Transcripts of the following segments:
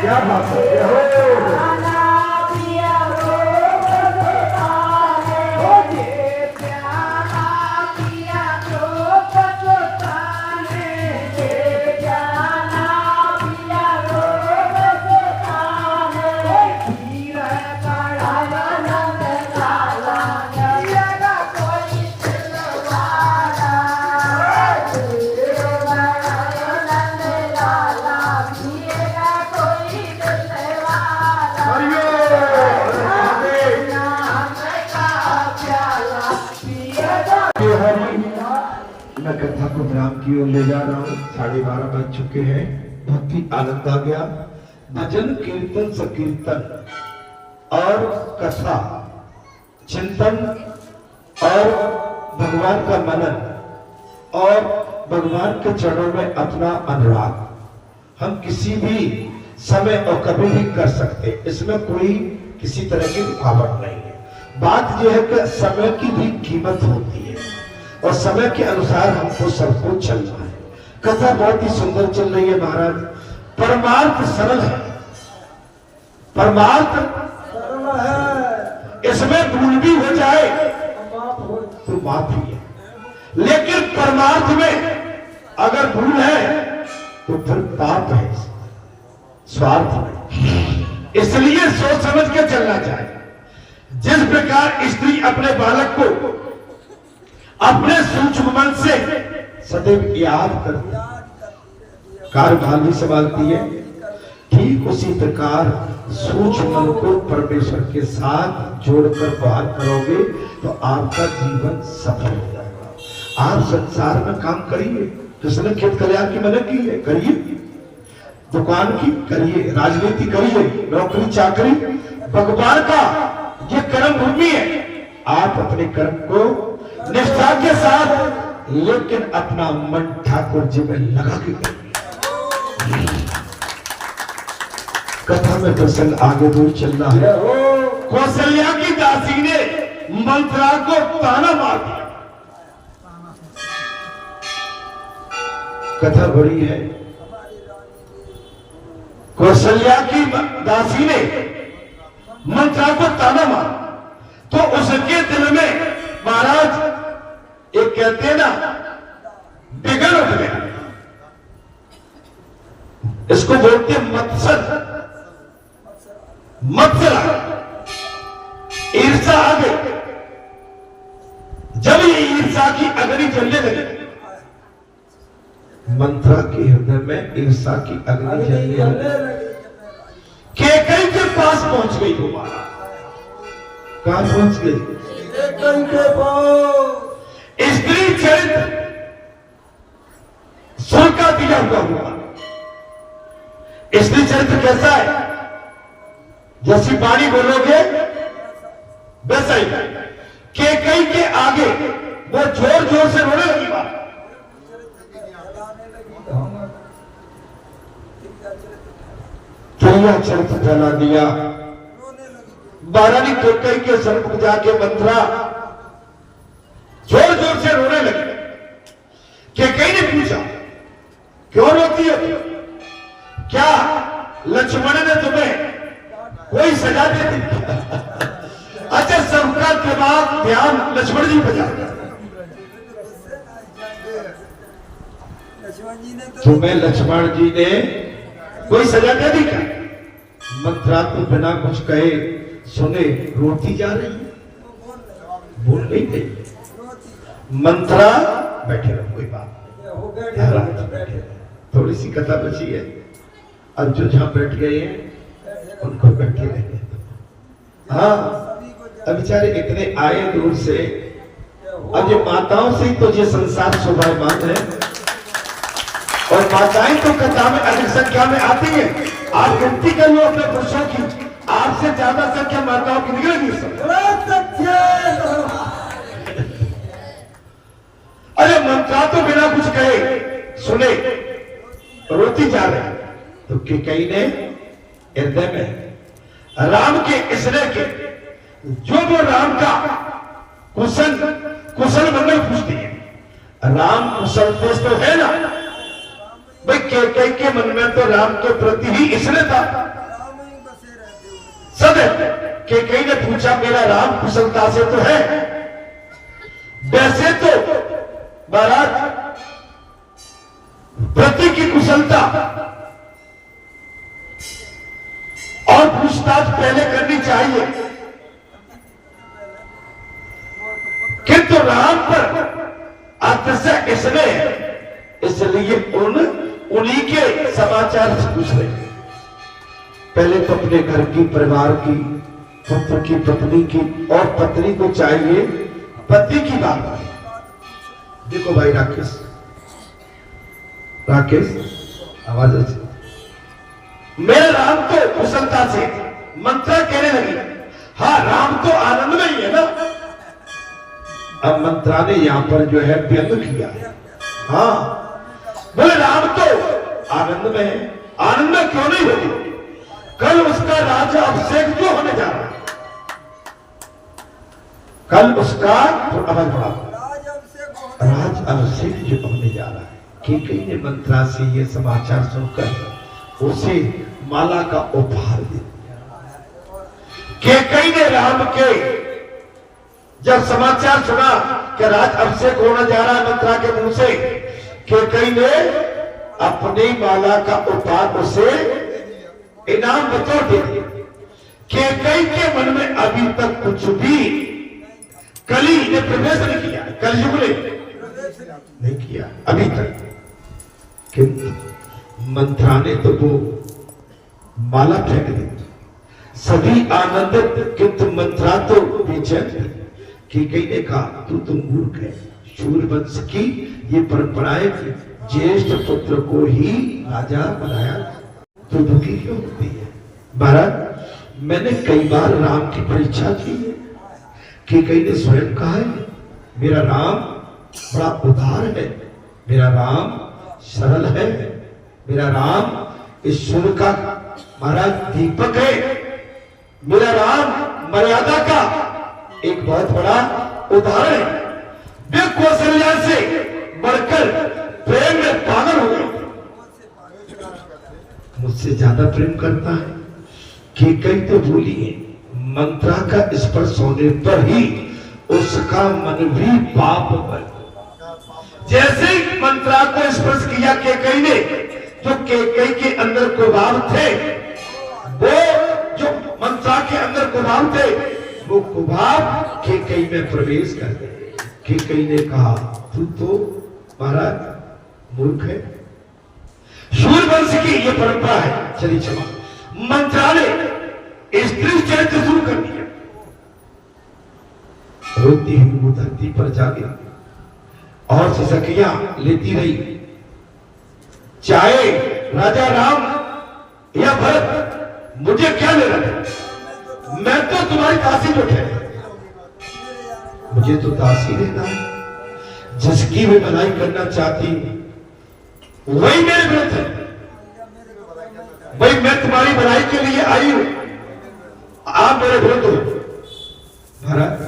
क्या बात है। मैं कथा को विराम की ओर ले जा रहा हूँ। 12:30 बज चुके हैं। बहुत ही आनंद आ गया। भजन कीर्तन संकीर्तन और कथा चिंतन और भगवान का मनन और भगवान के चरणों में अपना अनुराग हम किसी भी समय और कभी भी कर सकते, इसमें कोई किसी तरह की रुकावट नहीं है। बात यह है कि समय की भी कीमत होती है और समय के अनुसार हमको सबको चलना है। कथा बहुत ही सुंदर चल रही है महाराज। परमार्थ सरल है, परमार्थ सरल है। इसमें भूल भी हो जाए तो माफी है, लेकिन परमार्थ में अगर भूल है तो फिर पाप है, स्वार्थ है। इसलिए सोच समझ के चलना चाहिए। जिस प्रकार स्त्री अपने बालक को अपने सूक्ष्म मन से सदैव याद करती है, कार्यभार भी संभालती है, ठीक उसी प्रकार सूक्ष्म मन को परमेश्वर के साथ जोड़कर बाहर करोगे तो आपका जीवन सफल हो जाएगा। आप संसार में काम करिए, किसने खेत कल्याण की मदद की है, करिए, दुकान की करिए, राजनीति करिए, नौकरी चाकरी भगवान का ये कर्म भूमि है। आप अपने कर्म को निष्ठा के साथ, लेकिन अपना मन ठाकुर जी में लगा के करिए। कथा में प्रसंग आगे दूर चलना है। कौशल्या की दासी ने मंत्रा को ताना मार दिया। कथा बड़ी है। कौशल्या की दासी ने मंत्रा को ताना मारा, तो उसके दिल में महाराज एक कहते हैं ना बिगड़ उठ गया। इसको बोलते मत्सर, मत्सर ईर्षा आ गई। जब ये ईर्षा की अग्नि जलने लगी, मंत्रा के हृदय में ईर्षा की अग्नि जलने लगी। कैकेयी के पास पहुंच गई वो महाराज। कहां पहुंच गई? कैकेयी के पास। स्त्री चरित्र सुर का दिया हुआ। स्त्री चरित्र कैसा है? जैसी बाणी बोलोगे वैसा ही। कैकेयी के आगे वो जोर जोर से रोने लगी। बात त्रिया चरित्र फैला दिया। महारानी कैकेयी के सन्मुख जाके मंत्रा जोर जोर से रोने लगी। कैकेयी ने पूछा, क्यों रोती हो? क्या लक्ष्मण ने तुम्हें कोई सजा दे दी? अच्छा, सबका दिमाग ध्यान लक्ष्मण जी पर जाता। तुम्हें लक्ष्मण जी ने कोई सजा दे दी क्या? मंत्रा तो बिना कुछ कहे सुने रोती जा रही है, बोल नहीं गई। मंत्रा बैठे रहो, कोई बात नहीं, बैठे रहो। थोड़ी सी कथा बची है। अब जो जहां बैठ गए हैं उनको बैठे रहे। हाँ, अब बेचारे इतने आए दूर से। अब ये माताओं से तो ये संसार शोभायमान है, और माताएं तो कथा में अधिक संख्या में आती है। आप गिनती कर लो अपने पुरुषों की, आपसे ज्यादा संख्या माताओं की निकलेगी। अरे मंत्रा तो बिना कुछ कहे सुने रोती जा रही। तो कैकेयी ने हृदय में राम के स्नेह के जो वो राम का कुशल मंगल पूछती है। राम कुशल देश तो है ना भाई। कैकेयी के मन में तो राम के प्रति ही स्नेह था सदैव। कैकेयी ने पूछा, मेरा राम कुशलता से तो है? वैसे तो महाराज प्रति की कुशलता और पूछताछ पहले करनी चाहिए, किंतु राम पर अतिशय स्नेह है, इसलिए उन्हीं के समाचार से पूछ रहे। पहले तो अपने घर की, परिवार की, पुत्र की, पत्नी की, और पत्नी को चाहिए पति की बात। देखो भाई राकेश, आवाज अच्छी। मेरे राम तो कुशलता से, मंत्रा कहने लगी, हाँ राम तो आनंद में ही है ना। अब मंत्रा ने यहां पर जो है व्यंग किया। हाँ बोले राम तो आनंद में है। आनंद में क्यों नहीं होगी? कल उसका राज अभिषेक जो होने जा रहा है। कल उसका आवाज बढ़ा, राज अभिषेक जो होने जा रहा है। कैकेयी ने मंत्रा से ये समाचार सुनकर उसे माला का उपहार दे दिया। कैकेयी ने राम के जब समाचार सुना कि राज अभिषेक होने जा रहा है मंत्रा के मुंह से, कैकेयी ने अपनी माला का उपहार उसे इनाम बतौर दे दिया। कैकेयी के मन में अभी तक कुछ भी कली ने प्रवेश नहीं किया, कलयुग ने नहीं किया अभी तक। किंतु मंत्रा ने तो वो माला फेंक दी। सभी आनंदित, किंतु मंत्रा तो बेचैन थी। कैकेयी ने कहा, तू तो मूर्ख है। शूरवंश की ये परंपराएं थी, ज्येष्ठ पुत्र को ही राजा बनाया, तो दुखी क्यों होती है? महाराज मैंने कई बार राम की परीक्षा की है कि कई ने स्वयं कहा है मेरा राम बड़ा उदार है, मेरा राम सरल है, मेरा राम ईश्वर का महाराज दीपक है, मेरा राम मर्यादा का एक बहुत बड़ा उदाहरण है। वे कौशल्या से बढ़कर प्रेम में पागल हो गए, मुझसे ज्यादा प्रेम करता है कि कई तो बोली है मंत्रा का स्पर्श होने पर ही उसका मन भी पाप बन। जैसे ही मंत्रा को स्पर्श किया केकई ने, जो केकई के अंदर कुभाव थे, वो जो मंत्रा के अंदर कुभाव थे, वो कुभाव केकई में प्रवेश कर गए। केकई ने कहा तू तो महाराज मूर्ख है। सूर्यवंश की ये परंपरा है, चली क्षमा। मंत्रा ने स्त्री चरित्र शुरू कर दिया। रोती हुई वो धरती पर जा गई और सिसकियां लेती रही, चाहे राजा राम या भरत मुझे क्या लेना है, मैं तो तुम्हारी दासी जो है, मुझे तो दासी लेना है। जिसकी मैं भलाई करना चाहती हूं वही मेरे विरुद्ध है। भाई मैं तुम्हारी भलाई के लिए आई हूं, आप मेरे विरुद्ध हो। महाराज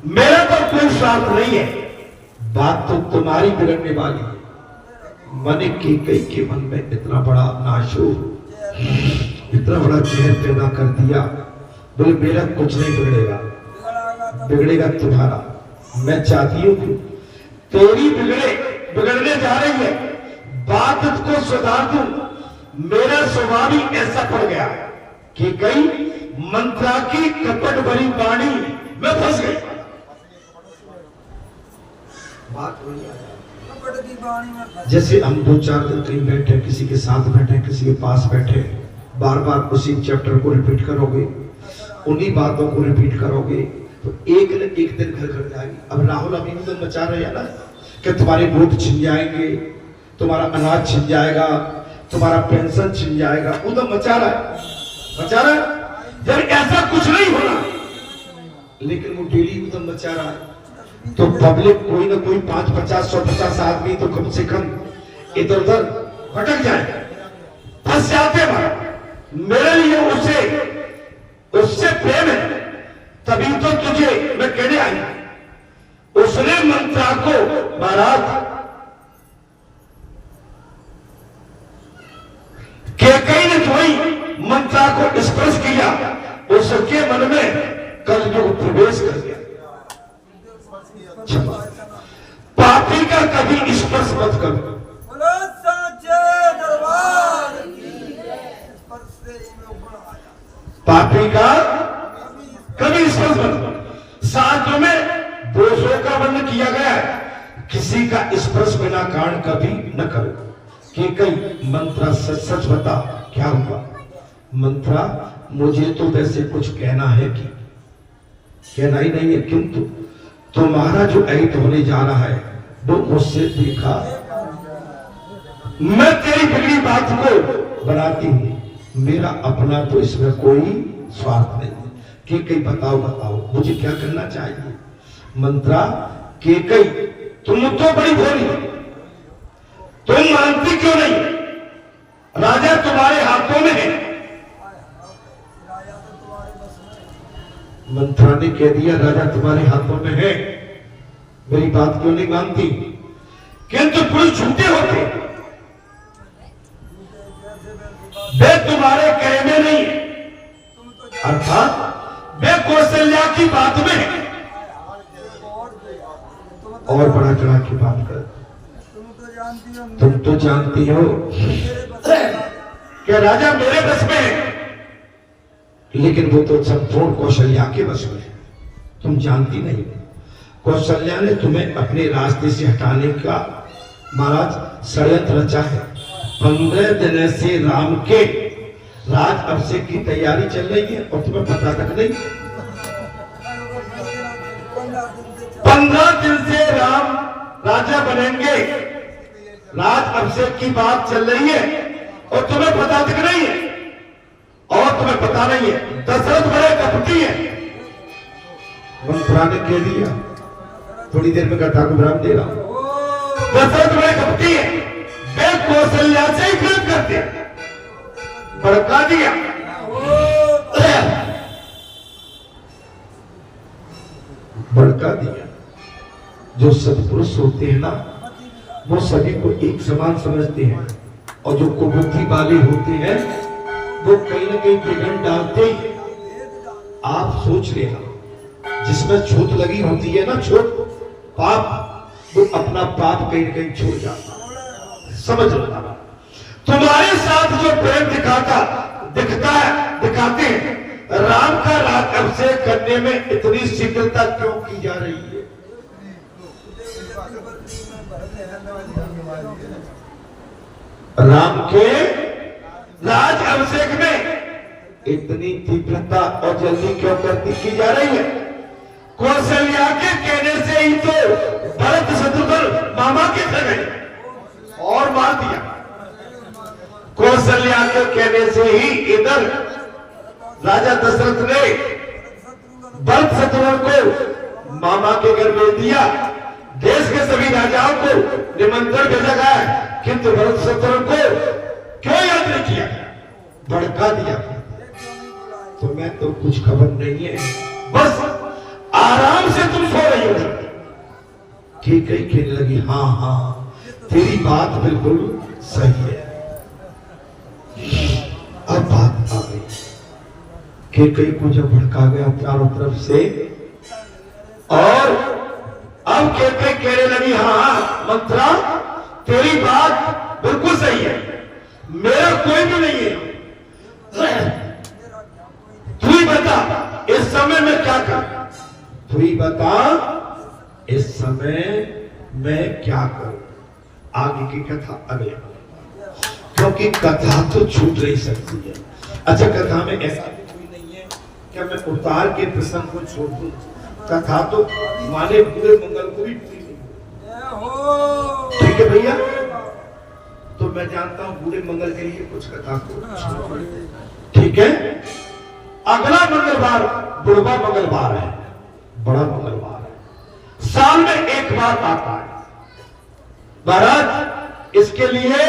मेरा तो कोई स्वार्थ नहीं है, बात तो तुम्हारी बिगड़ने वाली है। मन केकई के मन में इतना बड़ा नाशो, इतना बड़ा जहर पैदा कर दिया, बोले मेरा कुछ नहीं बिगड़ेगा, बिगड़ेगा तुम्हारा। मैं चाहती हूं कि तेरी बिगड़ने जा रही है, बात को सुधार दूं। मेरा स्वभाव ही ऐसा पड़ गया कि कई मंत्रा की कपट भरी वाणी में फंस गई। बात जैसे हम 2-4 दिन कहीं बैठे, किसी के साथ बैठे, किसी के पास बैठे, बार बार उसी चैप्टर को रिपीट करोगे, उन्हीं बातों को रिपीट करोगे, तो एक न एक दिन घर घर जाएगी। अब राहुल अभी तो मचा रहे हैं ना कि तुम्हारे वोट छिन जाएंगे, तुम्हारा अनाज छिन जाएगा, तुम्हारा पेंशन छिन जाएगा, उधर मचा रहा है। जब ऐसा कुछ नहीं होना, लेकिन वो डेली उधर मचा रहा है, तो पब्लिक कोई ना कोई 5, 50, 150 आदमी तो कम से कम इधर उधर भटक जाए, फंस जाते हैं। मेरे लिए उससे प्रेम है, तभी तो तुझे मैं कहने आई। उसने मंत्रा को महाराज केकई ने जो ही मंत्रा को स्पर्श किया, उसके मन में कलयुग प्रवेश कर गया। पापी का कभी स्पर्श मत करो। पापी का कभी स्पर्श मत करो। शास्त्र में दोषों का वर्णन किया गया है, किसी का स्पर्श बिना कारण कभी न करो। कि कई मंत्रा सच बता क्या हुआ? मंत्रा मुझे तो वैसे कुछ कहना है कि कहना ही नहीं है, किंतु तुम्हारा जो ऐत होने जा रहा है वो मुझसे देखा, मैं तेरी बिगड़ी बात को बनाती हूं, मेरा अपना तो इसमें कोई स्वार्थ नहीं है। केकई बताओ मुझे क्या करना चाहिए? मंत्रा केकई तुम तो बड़ी भोली, तुम मानती क्यों नहीं? राजा तुम्हारे हाथों में है। मंत्रा ने कह दिया राजा तुम्हारे हाथों में है, मेरी बात क्यों नहीं मानती? किंतु पुरुष झूठे होते, वे तुम्हारे कहे में नहीं, अर्थात वे कौशल्या की बात में है। और बड़ा चढ़ा की बात कर, तुम तो जानती हो कि राजा मेरे बस में है, लेकिन वो तो संपूर्ण कौशल्या के बस में है। तुम जानती नहीं, कौशल्या ने तुम्हें अपने रास्ते से हटाने का महाराज षड्यंत्र रचा है। 15 दिन से राम के राज अभिषेक की तैयारी चल रही है और तुम्हें पता तक नहीं। 15 दिन से राम राजा बनेंगे, राज अभिषेक की बात चल रही है और तुम्हें पता तक नहीं है। और तुम्हें पता नहीं है, दशरथ बड़े कपटी है। मंत्रा ने कह दिया, थोड़ी देर में कथा को विराम दे रहा हूं। दशरथ बड़े कपटी है, वे कौशल्या से ही प्रेम करते हैं, भड़का दिया। भड़का दिया। जो सत्पुरुष होते हैं ना, वो सभी को एक समान समझते हैं, और जो कुबुद्धि वाले होते हैं वो कहीं ना कहीं बिगड़ डालते ही। आप सोच लेना, जिसमें छूत लगी होती है ना, छूत पाप, वो अपना पाप कहीं ना कहीं छोड़ जाता। समझ लेना, तुम्हारे साथ जो प्रेम दिखता है, दिखाते हैं, राम का राग अभिषेक करने में इतनी शीघ्रता क्यों की जा रही है? राम के राज अभिषेक में इतनी तीव्रता और जल्दी क्यों की जा रही है? कौशल्या के कहने से ही तो भरत शत्रुघ्न मामा के घर गए और मार दिया। कौशल्या के कहने से ही इधर राजा दशरथ ने भरत शत्रुघ्न को मामा के घर भेज दिया। देश के सभी राजाओं को निमंत्रण भेजा गया, किंतु भरत शत्रुघ्न को क्यों याद नहीं किया? भड़का दिया। तो मैं तो कुछ खबर नहीं है, बस आराम से तुम सो रही हो। ठीक है, कहने लगी, हाँ हाँ तेरी बात बिल्कुल सही है। अब बात आ गई कि कई को जब भड़का गया चारों तरफ से, और अब कहने लगी, हाँ मंत्रा तेरी बात बिल्कुल सही है, मेरा कोई भी नहीं है, तू ही बता इस समय मैं क्या करूं? तू ही बता इस समय मैं क्या करूं? आगे की कथा अगले, क्योंकि कथा तो छूट नहीं सकती है। अच्छा, कथा में ऐसा कोई नहीं है क्या मैं उतार के प्रसंग को छोड़ दूं? कथा तो माने पूरे मंगल को भी पूरी नहीं। ठीक है भैया, तो मैं जानता हूं पूरे मंगल के लिए कुछ कथा को, ठीक है। अगला मंगलवार बुढ़वा मंगलवार है, बड़ा मंगलवार है, साल में एक बार आता है। महाराज, इसके लिए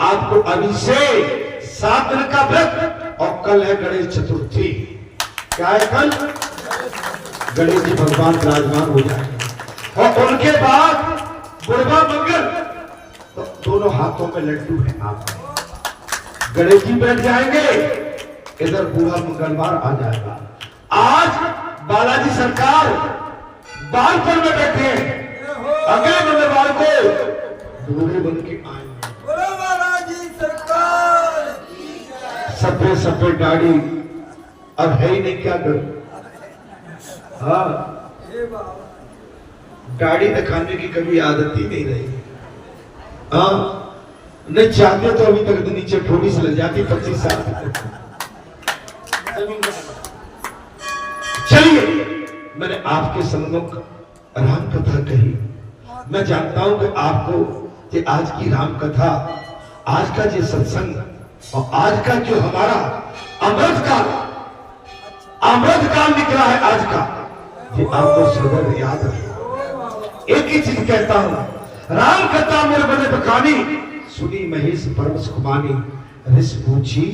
आपको अभी से 7 दिन का व्रत, और कल है गणेश चतुर्थी। क्या है कल? गणेश जी भगवान विराजमान हो जाएंगे, और उनके बाद बुढ़वा मंगल, तो दोनों हाथों में लड्डू है। आप गणेश जी बैठ जाएंगे, इधर बूढ़ा मंगलवार आ जाएगा। आज बालाजी सरकार बालपुर में बैठे हैं, अगले मंगलवार को बूढ़े बन के आएंगे। बालाजी सरकार सफेद सफेद गाड़ी, अब है ही नहीं, क्या करूं? हाँ, गाड़ी दिखाने की कभी आदत ही नहीं रही। हाँ, नहीं चाहते तो अभी तक तो नीचे ठोड़ी से लग जाती 25 साल। चलिए, मैंने आपके सम्मुख राम कथा कही। मैं जानता हूं कि आपको कि आज की राम कथा, आज का जो सत्संग और आज का जो हमारा अमृत काल निकला है आज का, ये आपको सदैव याद रहे। एक ही चीज कहता हूं, राम कथा मेरे बने बखानी, सुनी महेश परम सुखमानी, ऋष पूछी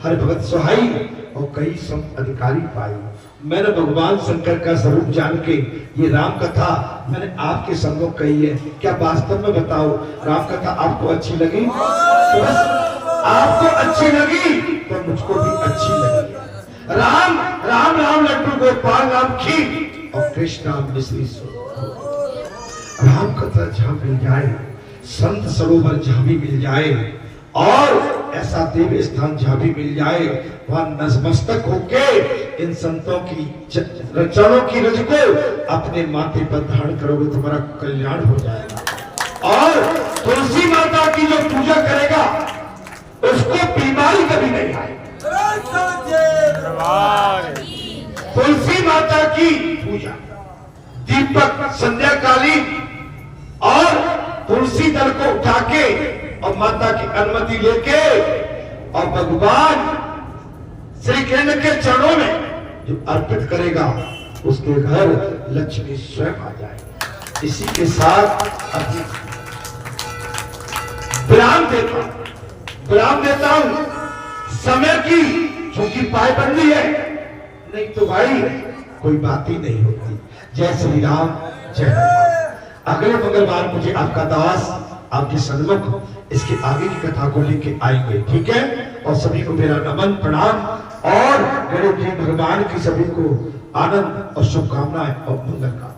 हर भगत सुहाई, और कई सम अधिकारी पाई। मैंने भगवान शंकर का स्वरूप जान के ये राम कथा मैंने आपके सम्मुख कही है। क्या वास्तव में बताओ, राम कथा आपको अच्छी लगी? तो बस आपको अच्छी लगी तो मुझको भी अच्छी लगी। राम राम राम लड्डू गोपाल नाम खीर, और कृष्ण नाम मिश्री सो। राम कथा जहां मिल जाए, संत सरोवर जहां भी मिल जाए, और ऐसा देव स्थान जहां भी मिल जाए, वहां नतमस्तक होके इन संतों की चरणों की रज को अपने माथे पर धारण करोगे, तुम्हारा कल्याण हो जाएगा। और तुलसी माता की जो पूजा करेगा उसको बीमारी कभी नहीं आएगी। तुलसी माता की पूजा, दीपक संध्याकालीन, और तुलसी दल को उठा के और माता की अनुमति लेके और भगवान श्री कृष्ण के चरणों में जो अर्पित करेगा उसके घर लक्ष्मी स्वयं आ जाएगी। इसी के साथ अपनी विराम देता हूं। समय की चूंकि पायबंदी है, नहीं तो भाई कोई बात ही नहीं होती। जय श्री राम, जय हनुमान। अगले मंगलवार मुझे आपका दास आपके सन्मुख इसके आगे की कथा को लेके आएंगे, ठीक है। और सभी को मेरा नमन प्रणाम और गणेश जी भगवान की सभी को आनंद और शुभकामनाएं और मंगल कामना।